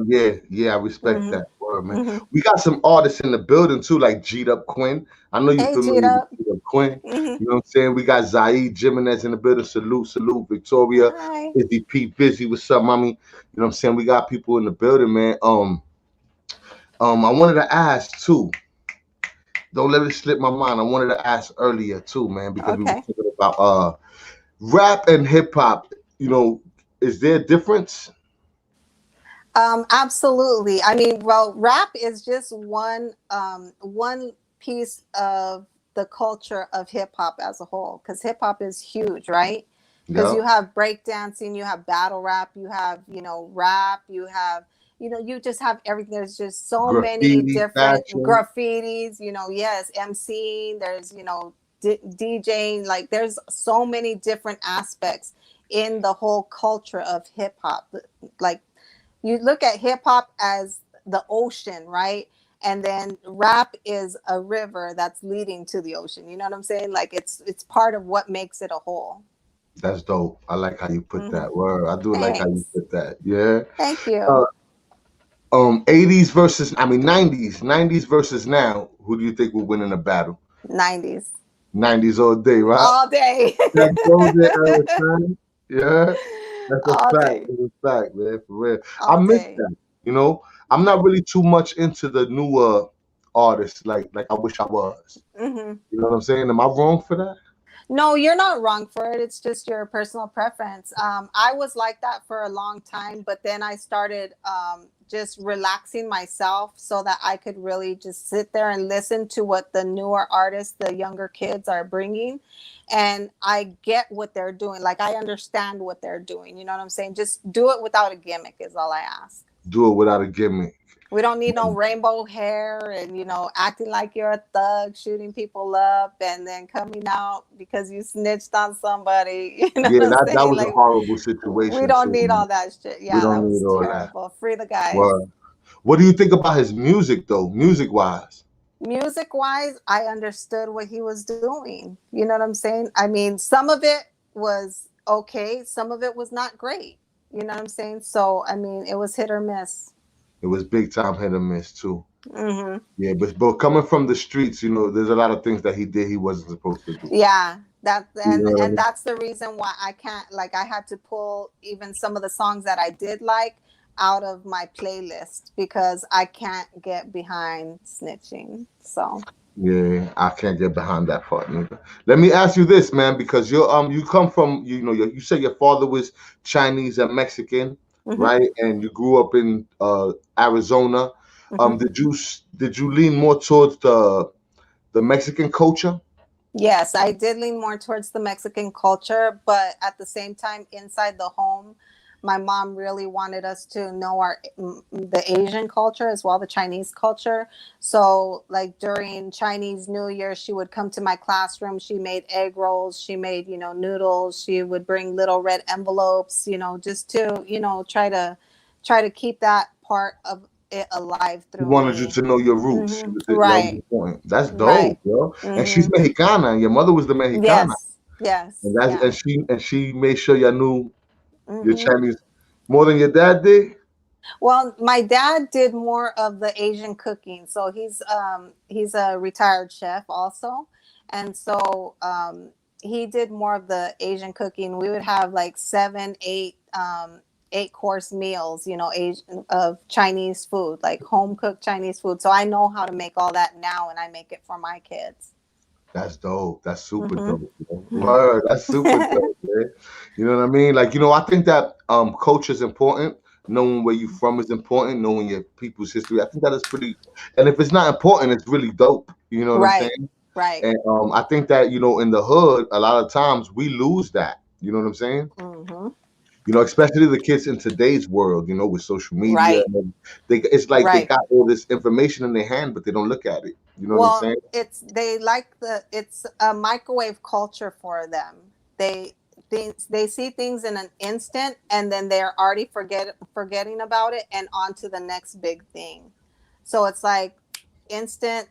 Yeah, yeah, I respect Hmm. that word, man. Hmm. We got some artists in the building too, like G'd Up Quinn. I know you're Hey, familiar with Cheetah. G'd Up Quinn. Hmm. You know what I'm saying? We got Zaid Jimenez in the building. Salute, salute, Victoria. Hi. Izzy P Busy. What's up, mommy? You know what I'm saying? We got people in the building, man. I wanted to ask too. Don't let it slip my mind. I wanted to ask earlier too, man, because we were Okay. talking about rap and hip hop. You know, is there a difference? Absolutely. I mean, well, rap is just one piece of the culture of hip hop as a whole, because hip hop is huge, right? Because Yeah. you have breakdancing, you have battle rap, you have, rap, you have, you just have everything. There's just so many Graffiti, different fashion. graffitis, yes, MCing, there's, DJing, like there's so many different aspects in the whole culture of hip hop. Like, you look at hip hop as the ocean, right? And then rap is a river that's leading to the ocean. You know what I'm saying? Like it's part of what makes it a whole. That's dope. I like how you put Hmm. that word. I do like how you Thanks. put that. Yeah. Thank Uh, you. 80s versus, I mean, 90s versus now. Who do you think will win in a battle? 90s 90s all day, right? all day. That golden era time. Yeah. That's a All fact. day. That's a fact, man. For real. I All miss day. that. You know, I'm not really too much into the newer artists like I wish I was. Hmm. You know what I'm saying? Am I wrong for that? No, you're not wrong for it. It's just your personal preference. I was like that for a long time, but then I started just relaxing myself so that I could really just sit there and listen to what the newer artists, the younger kids are bringing. And I get what they're doing. Like, I understand what they're doing. You know what I'm saying? Just do it without a gimmick, is all I ask. Do it without a gimmick. We don't need no rainbow hair and, acting like you're a thug, shooting people up, and then coming out because you snitched on somebody. You know Yeah, what I'm that saying? was a Like, horrible we situation don't too, need man. all that shit. We Yeah, that don't need was all that. terrible. Free the guys. Well, what do you think about his music though? Music wise. Music wise, I understood what he was doing. You know what I'm saying? I mean, some of it was okay, some of it was not great. You know what I'm saying? So, I mean, it was hit or miss. It was big time hit and miss too. Hmm. Yeah, but coming from the streets, you know, there's a lot of things that he did he wasn't supposed to do. Yeah, that You know what I and mean? that's the reason why I can't, like, I had to pull even some of the songs that I did like out of my playlist because I can't get behind snitching. So, Yeah, I can't get behind that part neither. Let me ask you this, man, because you come from you said your father was Chinese and Mexican, hmm. right? And you grew up in Arizona. Hmm. Did you lean more towards the Mexican culture? Yes, I did lean more towards the Mexican culture, but at the same time, inside the home, my mom really wanted us to know the Asian culture as well, the Chinese culture. So, like during Chinese New Year, she would come to my classroom. She made egg rolls. She made, noodles. She would bring little red envelopes, just to, try to keep that part of it alive She through wanted you me. to know your roots. That was Right, important. That's right. dope, yo. And she's hmm Mexicana, and your mother was the Mexicana, Yes, yes, and that's yeah. and she made sure you knew your hmm Chinese more than your dad did. Well, my dad did more of the Asian cooking, so he's a retired chef also, and so he did more of the Asian cooking. We would have like seven, eight course meals, Asian of Chinese food, like home cooked Chinese food. So I know how to make all that now, and I make it for my kids. That's dope. That's super hmm dope. Yo. Word. That's super dope, man. You know what I mean? Like, I think that culture is important. Knowing where you from is important. Knowing your people's history. I think that is pretty. And if it's not important, it's really dope. You know what I'm Right, saying? right. And I think that in the hood, a lot of times we lose that. You know what I'm saying? hmm Especially the kids in today's world. With social media, Right, and it's like they right. got all this information in their hand, but they don't look at it. You know what I'm Well, saying? it's a microwave culture for them. They see things in an instant, and then they're already forgetting about it and on to the next big thing. So it's like instant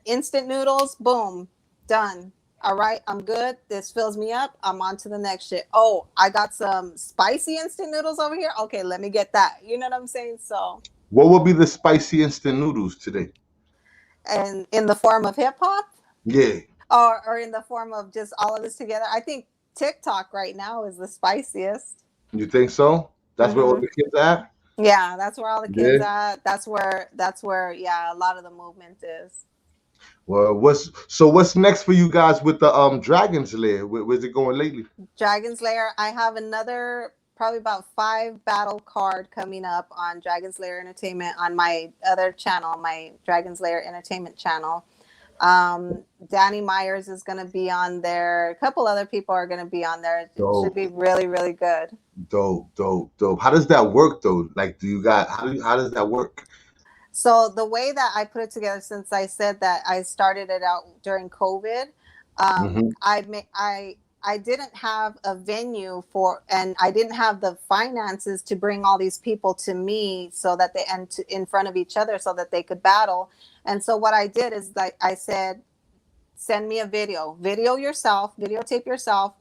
noodles, boom, done. All right, I'm good. This fills me up. I'm on to the next shit. Oh, I got some spicy instant noodles over here. Okay, let me get that. You know what I'm saying? So, What would be the spicy instant noodles today? and in the form of hip hop, Yeah. or in the form of just all of this together. I think TikTok right now is the spiciest. You think so? That's where all hmm the kids at? Yeah, that's where all the kids Yeah. at. That's where yeah, a lot of the movement is. Well, what's next for you guys with the Dragon's Lair? Where's it going lately? Dragon's Lair. I have another probably about 5 battle card coming up on Dragon's Lair Entertainment on my other channel, my Dragon's Lair Entertainment channel. Danny Myers is going to be on there. A couple other people are going to be on there. It should Dope, be really, really good. dope. How does that work though? Like, how does that work? So the way that I put it together, since I said that I started it out during COVID, Hmm. I didn't have a venue for, and I didn't have the finances to bring all these people to me so that in front of each other so that they could battle. And so what I did is, like I said, send me a video yourself, videotape yourself,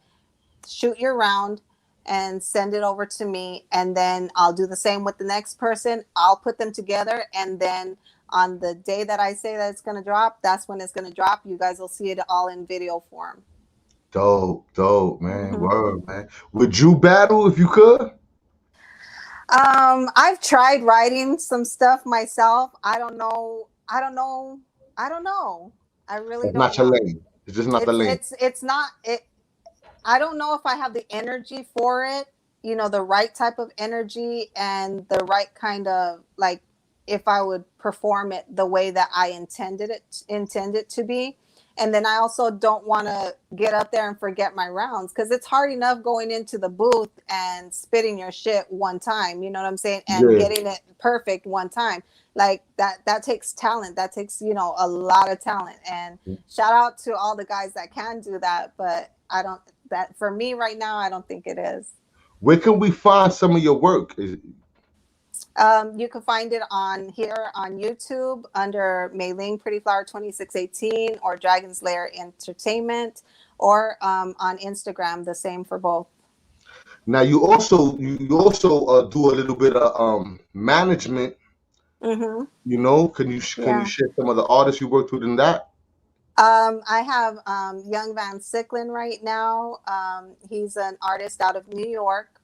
shoot your round, and send it over to me, and then I'll do the same with the next person. I'll put them together, and then on the day that I say that it's going to drop, that's when it's going to drop. You guys will see it all in video form. Dope, man. hmm Word, man. Would you battle if you could? I've tried writing some stuff myself. I don't know. I really That's don't not your know. lane. It's just not the it's lane. it's it's not it I don't know if I have the energy for it, the right type of energy and the right kind of, like, if I would perform it the way that I intended to be. And then I also don't want to get up there and forget my rounds, because it's hard enough going into the booth and spitting your shit one time, you know what I'm saying? And Yeah. getting it perfect one time. Like that takes talent. That takes, a lot of talent. And shout out to all the guys that can do that, but I don't that for me right now, I don't think it is. Where can we find some of your work? You can find it on here on YouTube under Mai Ling Pretty Flower 2618 or Dragon's Lair Entertainment, or on Instagram, the same for both. Now you also do a little bit of management. hmm Can you Yeah. share some of the artists you worked with in that? I have Young Van Sicklin right now. He's an artist out of New York.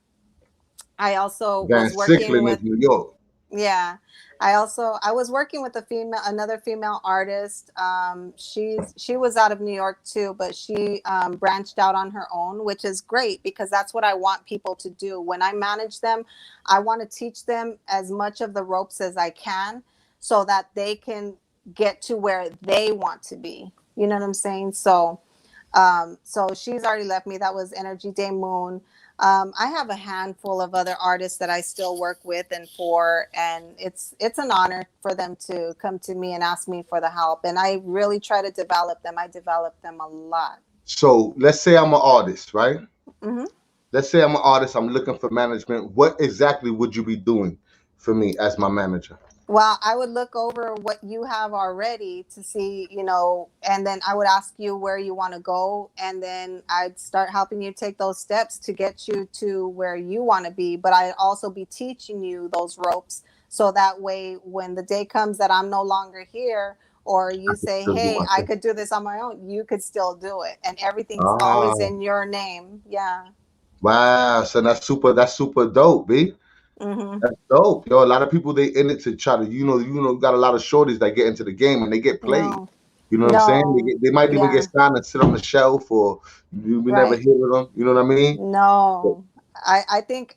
I also Van was working Sicklin with is New York. Yeah. I was working with another female artist. She was out of New York too, but she branched out on her own, which is great because that's what I want people to do. When I manage them, I want to teach them as much of the ropes as I can so that they can get to where they want to be. You know what I'm saying? So she's already left me. That was Energy Day Moon. I have a handful of other artists that I still work with and for, and it's an honor for them to come to me and ask me for the help. And I really try to develop them. I develop them a lot. So let's say I'm an artist, right? hmm Let's say I'm an artist. I'm looking for management. What exactly would you be doing for me as my manager? Well, I would look over what you have already to see, and then I would ask you where you want to go. And then I'd start helping you take those steps to get you to where you want to be. But I'd also be teaching you those ropes. So that way, when the day comes that I'm no longer here, or I you can say, still do hey, my I thing. could do this on my own, you could still do it. And everything's Ah, always in your name. Yeah. wow. So that's super dope, B. Mm-hmm. That's dope. Yo, a lot of people they in it to try to, got a lot of shorties that get into the game and they get played. No, You know what I'm saying? no. They might even get Yeah, signed and sit on the shelf, or we never right. hear of them. You know what I mean? No, I think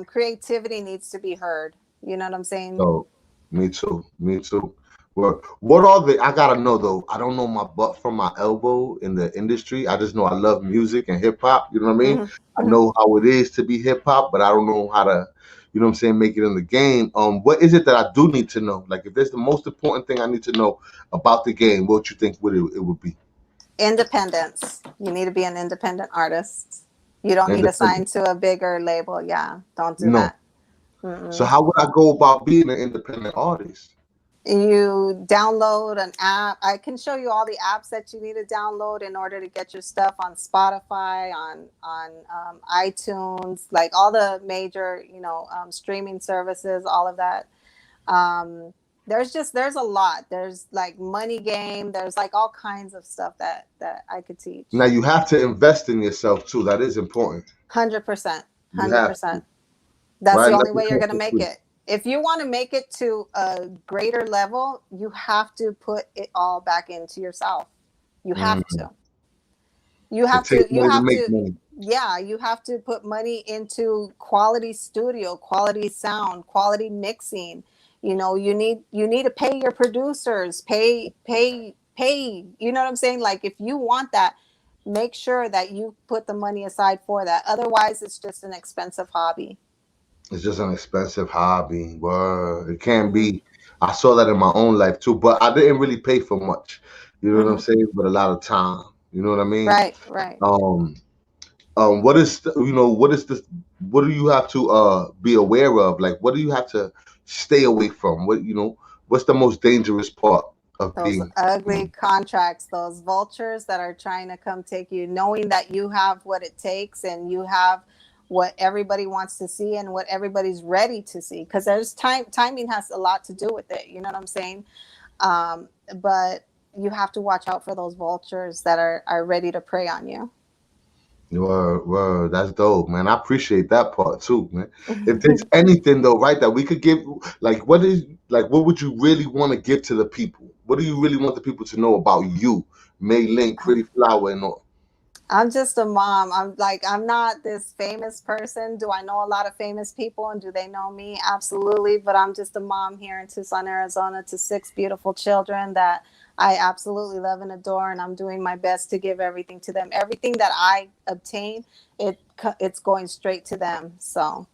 creativity needs to be heard. You know what I'm saying? So, me too. Me too. Well, what are the? I gotta know though. I don't know my butt from my elbow in the industry. I just know I love music and hip hop. You know what I mean? Hmm. I Hmm. know how it is to be hip hop, but I don't know how to. You know what I'm saying? Make it in the game. What is it that I do need to know? Like, if there's the most important thing I need to know about the game, what you think it would be? Independence. You need to be an independent artist. You don't need to sign Independent. to a bigger label. Yeah, don't do No. that. So Mm-mm. how would I go about being an independent artist? You download an app. I can show you all the apps that you need to download in order to get your stuff on Spotify, on iTunes, like all the major streaming services, all of that. um there's a lot. There's like Money Game. There's like all kinds of stuff that I could Now teach. you have to invest in yourself too. That is important. 100%. You have to, 100%. That's right? the only Nothing way you're comes going to for make free. it. If you want to make it to a greater level, you have to put it all back into yourself. You have Mm. to. You It have takes to. You money to have make to. money. Yeah, you have to put money into quality studio, quality sound, quality mixing. You need to pay your producers, pay. You know what I'm saying? Like, if you want that, make sure that you put the money aside for that. Otherwise, it's just an expensive hobby. It's just an expensive hobby. Word. It can Hmm. be. I saw that in my own life too, but I didn't really pay for much. You know what I'm Hmm. saying? But a lot of time. You know what I mean? Right, right. Um, what is what is this? What do you have to be aware of? Like, what do you have to stay away from? What's the most dangerous part of Those being? ugly contracts, those vultures that are trying to come take you, knowing that you have what it takes and you have what everybody wants to see and what everybody's ready to see. Because there's timing has a lot to do with it. You know what I'm saying? But you have to watch out for those vultures that are ready to prey on you. Word, that's dope, man. I appreciate that part too, man. If there's anything though, right, that we could give, what would you really want to give to the people? What do you really want the people to know about you, Mai Ling, Pretty Flower, and all? I'm just a mom. I'm not this famous person. Do I know a lot of famous people and do they know me? Absolutely. But I'm just a mom here in Tucson, Arizona, to six beautiful children that I absolutely love and adore. And I'm doing my best to give everything to them. Everything that I obtain, it's going straight to them. So,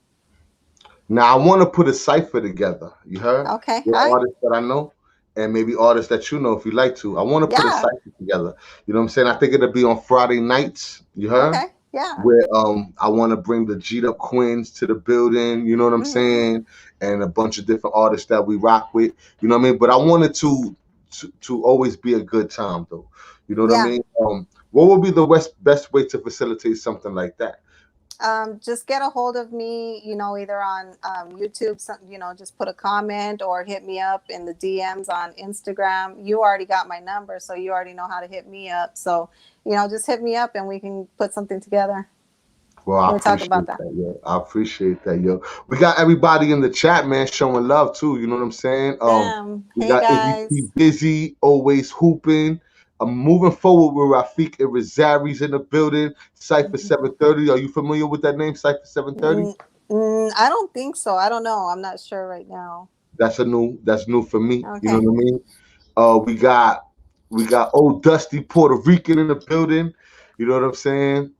Now I want to put a cipher together. You heard? okay. Your Hi. artists that I know, and maybe artists that you know if you like to. I want to put a Yeah. cipher together. You know what I'm saying? I think it'll be on Friday nights. You heard? Okay. Yeah. Where I want to bring the G'd Up Queens to the building, you know what I'm Hmm. saying, and a bunch of different artists that we rock with, you know what I mean. But I wanted to always be a good time though, you know what I Yeah. mean. What would be the best way to facilitate something like that? Just get a hold of me, either on YouTube, just put a comment or hit me up in the DMs on Instagram. You already got my number, so you already know how to hit me up. So, just hit me up and we can put something together. Well, I We talk about appreciate that. that, yo. I appreciate that, yo. We got everybody in the chat, man, showing love too. You know what I'm saying? Bam. We Hey, got EVP guys. Busy, always hooping. I'm moving forward with Rafik Irizarry's in the building. Cypher 730. Are you familiar with that name, Cypher 730? Mm, I don't think so. I don't know. I'm not sure right now. That's new for me. You know Okay. what I mean? We got old Dusty Puerto Rican in the building. You know what I'm saying?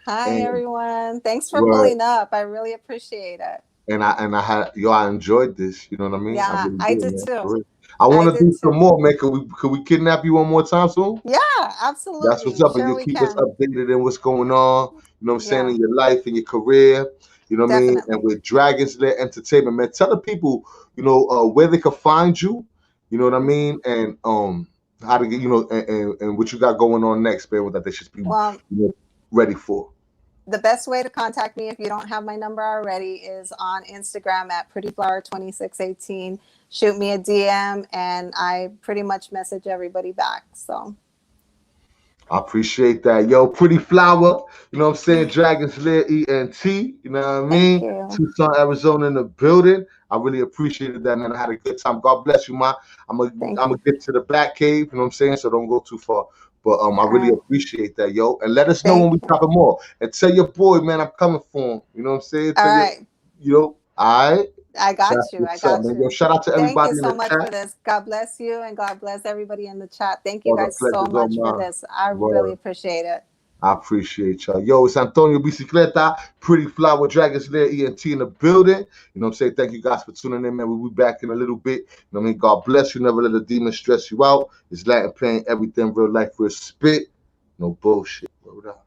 Hi, And everyone. Thanks for we're pulling up. I really appreciate it. I enjoyed this. You know what I mean? I Yeah, really I did, did man. For too. real. I I want to did do some too. more, man. Could we kidnap you one more time soon? Yeah, That's what's absolutely. up, and Sure, you'll we keep us can. updated in what's going on. You know what I'm saying Yeah. in your life and your career. You know what I mean? Definitely. And with Dragons Lair Entertainment, man, tell the people, where they can find you. You know what I mean? And how to get, and what you got going on next, man, that they should be Well, ready for. the best way to contact me if you don't have my number already is on Instagram at prettyflower2618. Shoot me a DM and I pretty much message everybody back. So I appreciate that. Yo, Pretty Flower, you know what I'm saying? Dragons Lair ENT, you know what I thank mean? you. Tucson, Arizona in the building. I really appreciated that, man. I had a good time. God bless you, man. I'm Thank gonna you. get to the back cave, you know what I'm saying? So don't go too far. But I All really right. appreciate that, yo. And let us know when Thank we you. dropping more. And tell your boy, man, I'm coming for him. You know what I'm saying? All Tell your, right. all right. I got That's you. I what's up, got man. Yo, you. shout out to Thank you everybody in so the much for chat. this. God bless you and God bless everybody in the chat. Thank you All the guys so pleasure's on much for mine. this. I Word. really appreciate it. I appreciate y'all. Yo, it's Antonio Bicicleta, Pretty Flower, Dragons Lair ENT in the building. You know what I'm saying? Thank you guys for tuning in, man. We'll be back in a little bit. You know what I mean? God bless you. Never let a demon stress you out. It's Latin pain, everything real life, real spit. No bullshit. Word up.